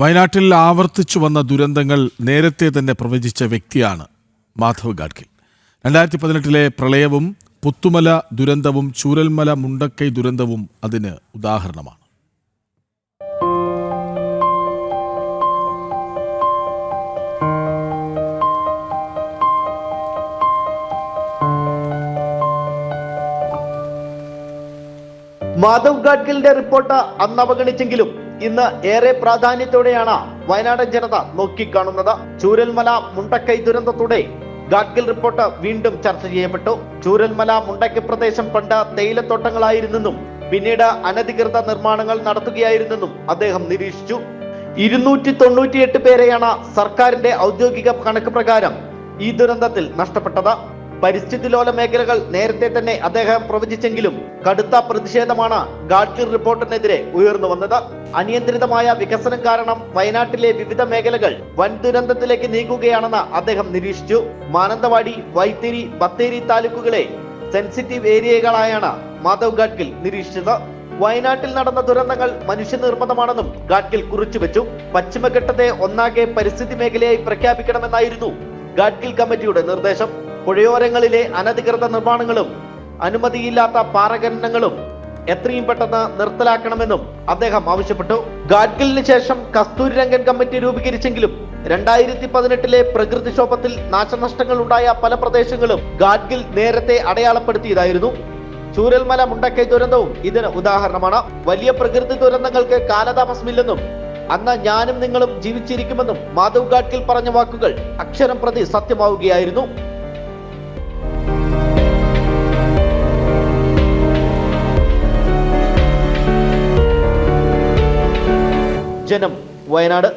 വയനാട്ടിൽ ആവർത്തിച്ചു വന്ന ദുരന്തങ്ങൾ നേരത്തെ തന്നെ പ്രവചിച്ച വ്യക്തിയാണ് മാധവ് ഗാഡ്ഗിൽ. 2018 പ്രളയവും പുത്തുമല ദുരന്തവും ചൂരൽമല മുണ്ടക്കൈ ദുരന്തവും അതിന് ഉദാഹരണമാണ്. മാധവ് ഗാഡ്ഗിലിന്റെ റിപ്പോർട്ട് അന്ന് അവഗണിച്ചെങ്കിലും ഇന്ന് ഏറെ പ്രാധാന്യത്തോടെയാണ് വയനാടൻ ജനത നോക്കിക്കാണുന്നത്. ചൂരൽമല മുണ്ടക്കൈ ദുരന്തത്തോടെ ഗാഡ്ഗിൽ റിപ്പോർട്ട് വീണ്ടും ചർച്ച ചെയ്യപ്പെട്ടു. ചൂരൽമല മുണ്ടക്കൈ പ്രദേശം പണ്ട് തേയിലത്തോട്ടങ്ങളായിരുന്നെന്നും പിന്നീട് അനധികൃത നിർമ്മാണങ്ങൾ നടത്തുകയായിരുന്നെന്നും അദ്ദേഹം നിരീക്ഷിച്ചു. 298 പേരെയാണ് സർക്കാരിന്റെ ഔദ്യോഗിക കണക്ക് പ്രകാരം ഈ ദുരന്തത്തിൽ നഷ്ടപ്പെട്ടത്. പരിസ്ഥിതി ലോല മേഖലകൾ നേരത്തെ തന്നെ അദ്ദേഹം പ്രവചിച്ചെങ്കിലും കടുത്ത പ്രതിഷേധമാണ് ഗാഡ്ഗിൽ റിപ്പോർട്ടിനെതിരെ ഉയർന്നു വന്നത്. അനിയന്ത്രിതമായ വികസനം കാരണം വയനാട്ടിലെ വിവിധ മേഖലകൾ വൻ ദുരന്തത്തിലേക്ക് നീങ്ങുകയാണെന്ന് അദ്ദേഹം നിരീക്ഷിച്ചു. മാനന്തവാടി, വൈത്തിരി, ബത്തേരി താലൂക്കുകളെ സെൻസിറ്റീവ് ഏരിയകളായാണ് മാധവ് ഗാഡ്ഗിൽ നിരീക്ഷിച്ചത്. വയനാട്ടിൽ നടന്ന ദുരന്തങ്ങൾ മനുഷ്യനിർമ്മിതമാണെന്നും ഗാഡ്ഗിൽ കുറിച്ചുവെച്ചു. പശ്ചിമഘട്ടത്തെ ഒന്നാകെ പരിസ്ഥിതി മേഖലയായി പ്രഖ്യാപിക്കണമെന്നായിരുന്നു ഗാഡ്ഗിൽ കമ്മിറ്റിയുടെ നിർദ്ദേശം. പുഴയോരങ്ങളിലെ അനധികൃത നിർമ്മാണങ്ങളും അനുമതിയില്ലാത്ത പാറഖനനങ്ങളും എത്രയും പെട്ടെന്ന് നിർത്തലാക്കണമെന്നും അദ്ദേഹം ആവശ്യപ്പെട്ടു. ഗാഡ്ഗിലിന് ശേഷം കസ്തൂരി രംഗൻ കമ്മിറ്റി രൂപീകരിച്ചെങ്കിലും 2018 പ്രകൃതിക്ഷോഭത്തിൽ നാശനഷ്ടങ്ങൾ ഉണ്ടായ പല പ്രദേശങ്ങളും ഗാഡ്ഗിൽ നേരത്തെ അടയാളപ്പെടുത്തിയതായിരുന്നു. ചൂരൽമല മുണ്ടക്കൈ ദുരന്തവും ഇതിന് ഉദാഹരണമാണ്. വലിയ പ്രകൃതി ദുരന്തങ്ങൾക്ക് കാലതാമസമില്ലെന്നും അന്ന് ഞാനും നിങ്ങളും ജീവിച്ചിരിക്കുമെന്നും മാധവ് ഗാഡ്ഗിൽ പറഞ്ഞ വാക്കുകൾ അക്ഷരം പ്രതി സത്യമാവുകയായിരുന്നു. ജനം, വയനാട്.